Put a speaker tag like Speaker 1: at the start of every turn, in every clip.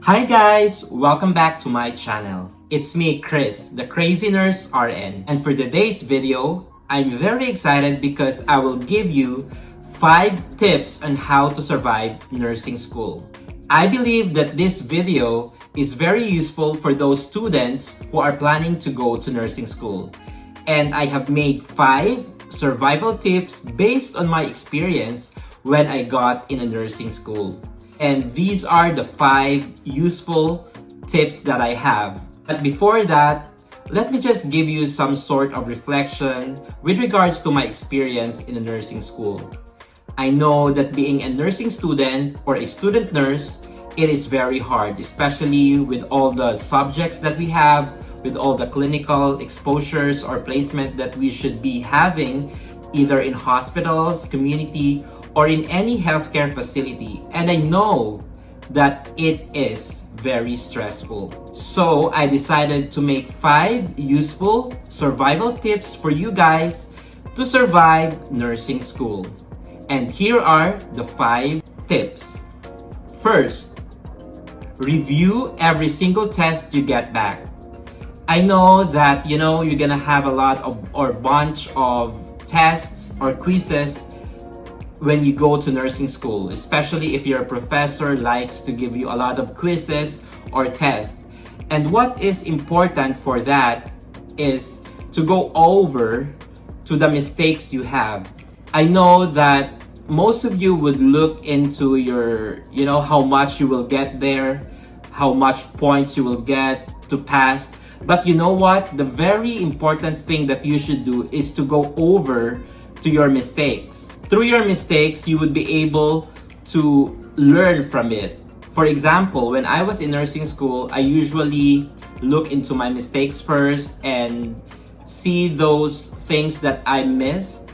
Speaker 1: Hi guys! Welcome back to my channel. It's me, Chris, the Crazy Nurse RN. And for today's video, I'm very excited because I will give you 5 tips on how to survive nursing school. I believe that this video is very useful for those students who are planning to go to nursing school. And I have made 5 survival tips based on my experience when I got in a nursing school. And these are the 5 useful tips that I have. But before that, let me just give you some sort of reflection with regards to my experience in a nursing school. I know that being a nursing student or a student nurse, it is very hard, especially with all the subjects that we have, with all the clinical exposures or placement that we should be having either in hospitals, community, or in any healthcare facility. And I know that it is very stressful. So I decided to make 5 useful survival tips for you guys to survive nursing school. And here are the 5 tips. First, review every single test you get back. I know that you're gonna have a lot of or bunch of tests or quizzes when you go to nursing school, especially if your professor likes to give you a lot of quizzes or tests. And what is important for that is to go over to the mistakes you have. I know that most of you would look into your, how much you will get there, how much points you will get to pass. But you know what? The very important thing that you should do is to go over to your mistakes. Through your mistakes, you would be able to learn from it. For example, when I was in nursing school, I usually look into my mistakes first and see those things that I missed.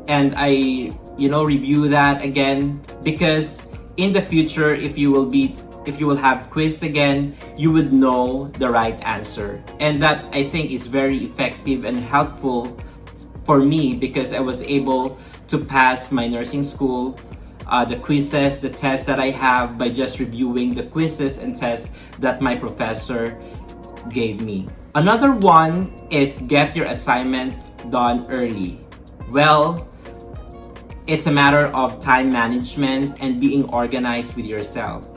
Speaker 1: And I, review that again, because in the future, if you will have quizzed again, you would know the right answer. And that, I think, is very effective and helpful for me because I was able to pass my nursing school, the quizzes, the tests that I have by just reviewing the quizzes and tests that my professor gave me. Another one is get your assignment done early. Well, it's a matter of time management and being organized with yourself.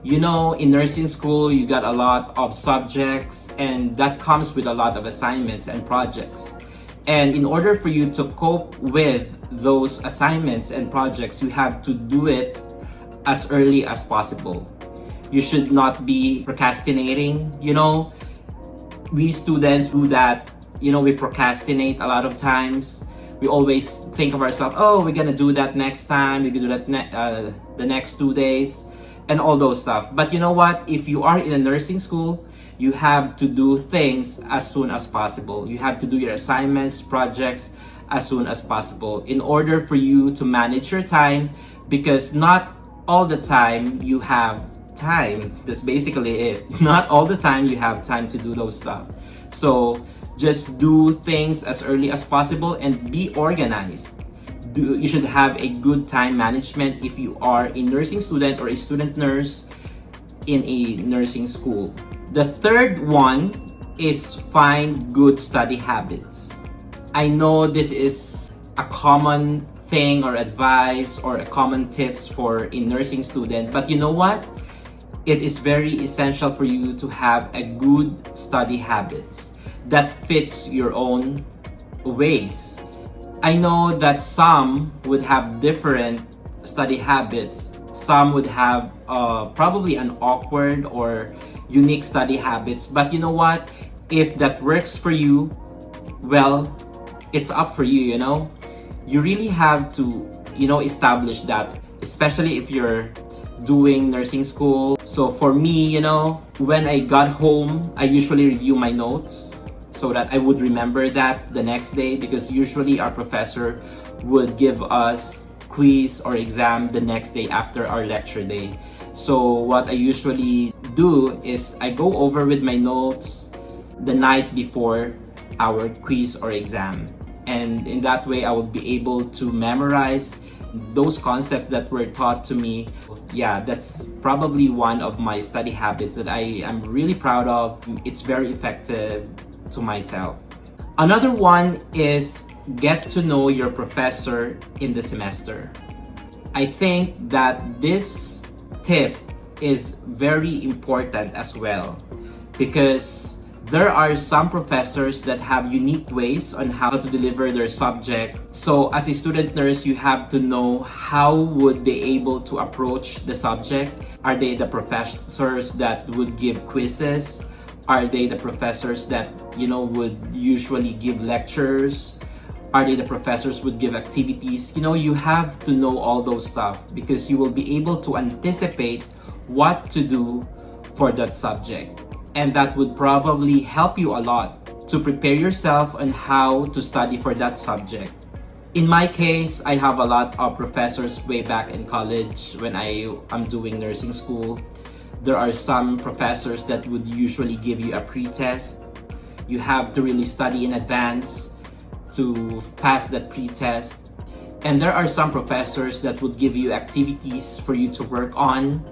Speaker 1: In nursing school, you got a lot of subjects and that comes with a lot of assignments and projects. And in order for you to cope with those assignments and projects, you have to do it as early as possible. You should not be procrastinating. We students do that. We procrastinate a lot of times. We always think of ourselves, oh, we're gonna do that next time. We can do that the next 2 days and all those stuff. But you know what? If you are in a nursing school, you have to do things as soon as possible. You have to do your assignments, projects as soon as possible in order for you to manage your time, because not all the time you have time. That's basically it. Not all the time you have time to do those stuff. So just do things as early as possible and be organized. You should have a good time management if you are a nursing student or a student nurse in a nursing school. The third one is find good study habits. I know this is a common thing or advice or a common tips for a nursing student, but you know what? It is very essential for you to have a good study habits that fits your own ways. I know that some would have different study habits. Some would have probably an awkward or unique study habits. But you know what? If that works for you, well, it's up for you, You really have to, establish that, especially if you're doing nursing school. So for me, when I got home, I usually review my notes so that I would remember that the next day, because usually our professor would give us quiz or exam the next day after our lecture day. So what I usually do is I go over with my notes the night before our quiz or exam. And in that way, I will be able to memorize those concepts that were taught to me. Yeah, that's probably one of my study habits that I am really proud of. It's very effective to myself. Another one is get to know your professor in the semester. I think that this tip is very important as well, because there are some professors that have unique ways on how to deliver their subject. So as a student nurse, you have to know how would they able to approach the subject. Are they the professors that would give quizzes? Are they the professors that, would usually give lectures? Are they the professors would give activities? You have to know all those stuff, because you will be able to anticipate what to do for that subject. And that would probably help you a lot to prepare yourself on how to study for that subject. In my case, I have a lot of professors way back in college when I am doing nursing school. There are some professors that would usually give you a pre-test. You have to really study in advance to pass that pre-test. And there are some professors that would give you activities for you to work on.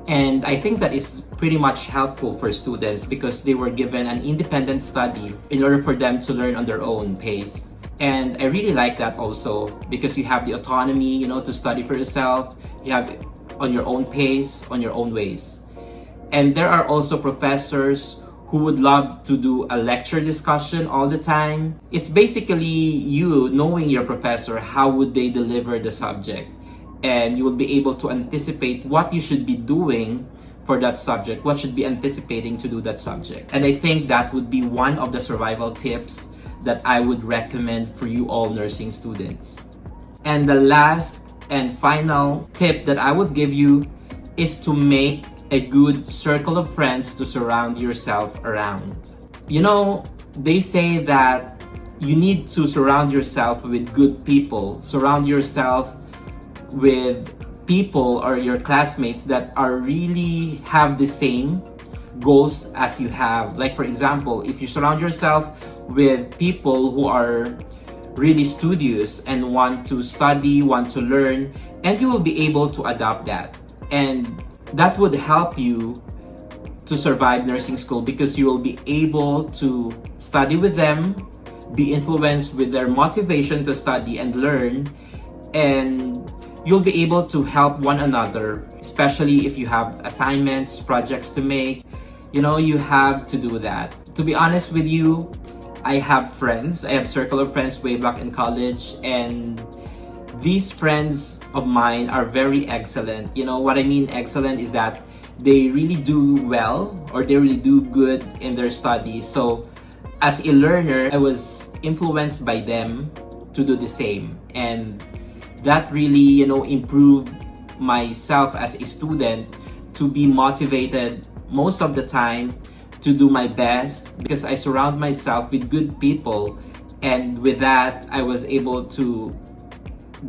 Speaker 1: And I think that is pretty much helpful for students, because they were given an independent study in order for them to learn on their own pace. And I really like that also, because you have the autonomy, to study for yourself. You have on your own pace, on your own ways. And there are also professors who would love to do a lecture discussion all the time. It's basically you knowing your professor, how would they deliver the subject. And you will be able to anticipate what you should be doing for that subject, what should be anticipating to do that subject. And I think that would be one of the survival tips that I would recommend for you all nursing students. And the last and final tip that I would give you is to make a good circle of friends to surround yourself around. They say that you need to surround yourself with good people. Surround yourself with people or your classmates that are really have the same goals as you have. Like for example, if you surround yourself with people who are really studious and want to study, want to learn, and you will be able to adopt that. And that would help you to survive nursing school, because you will be able to study with them, be influenced with their motivation to study and learn, and you'll be able to help one another, especially if you have assignments, projects to make. You have to do that. To be honest with you, I have friends. I have circle of friends way back in college, and these friends of mine are very excellent. What I mean excellent is that they really do well, or they really do good in their studies. So as a learner, I was influenced by them to do the same. And that really, improved myself as a student to be motivated most of the time to do my best, because I surround myself with good people. And with that, I was able to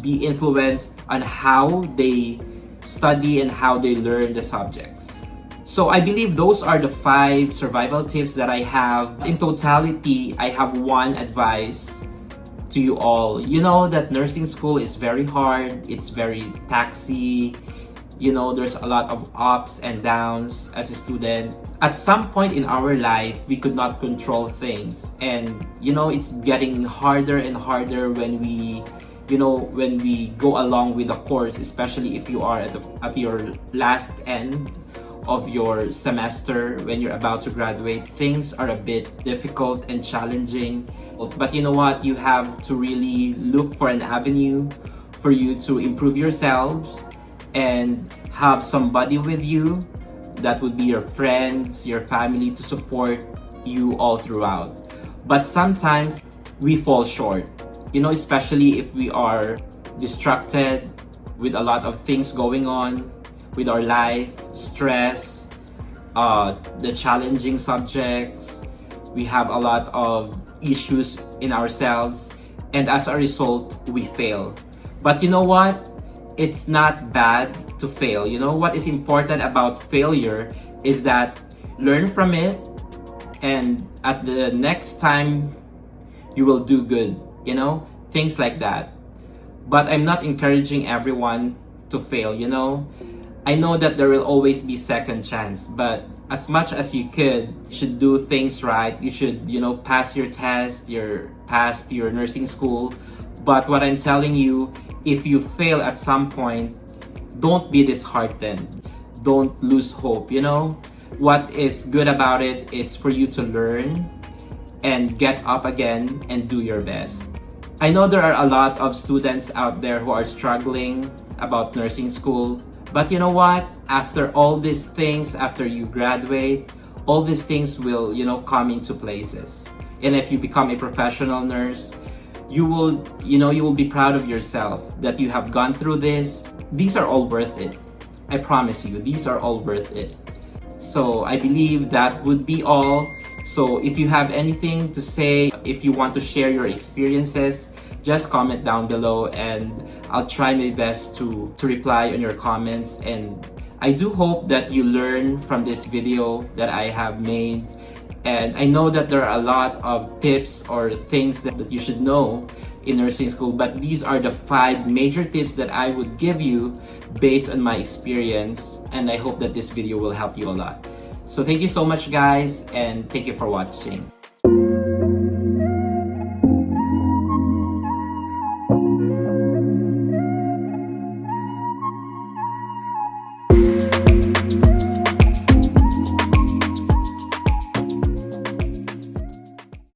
Speaker 1: be influenced on how they study and how they learn the subjects. So I believe those are the 5 survival tips that I have. In totality, I have one advice to you all. That nursing school is very hard. It's very taxing. There's a lot of ups and downs as a student. At some point in our life, we could not control things. And, it's getting harder and harder when we go along with the course, especially if you are at your last end of your semester, when you're about to graduate. Things are a bit difficult and challenging. But you know what? You have to really look for an avenue for you to improve yourselves and have somebody with you. That would be your friends, your family, to support you all throughout. But sometimes we fall short, especially if we are distracted with a lot of things going on with our life, stress, the challenging subjects. We have a lot of issues in ourselves, and as a result, we fail. But you know what? It's not bad to fail. What is important about failure is that learn from it, and at the next time you will do good, things like that. But I'm not encouraging everyone to fail, you know? I know that there will always be second chance, but as much as you could, you should do things right. You should, pass your test, pass your nursing school. But what I'm telling you, if you fail at some point, don't be disheartened. Don't lose hope, What is good about it is for you to learn and get up again and do your best. I know there are a lot of students out there who are struggling about nursing school, but you know what? After all these things, after you graduate, all these things will, come into places. And if you become a professional nurse, you will be proud of yourself that you have gone through this. These are all worth it. I promise you, these are all worth it. So I believe that would be all. So if you have anything to say, if you want to share your experiences, just comment down below and I'll try my best to reply on your comments. And I do hope that you learn from this video that I have made. And I know that there are a lot of tips or things that you should know in nursing school, but these are the 5 major tips that I would give you based on my experience. And I hope that this video will help you a lot. So thank you so much guys, and thank you for watching.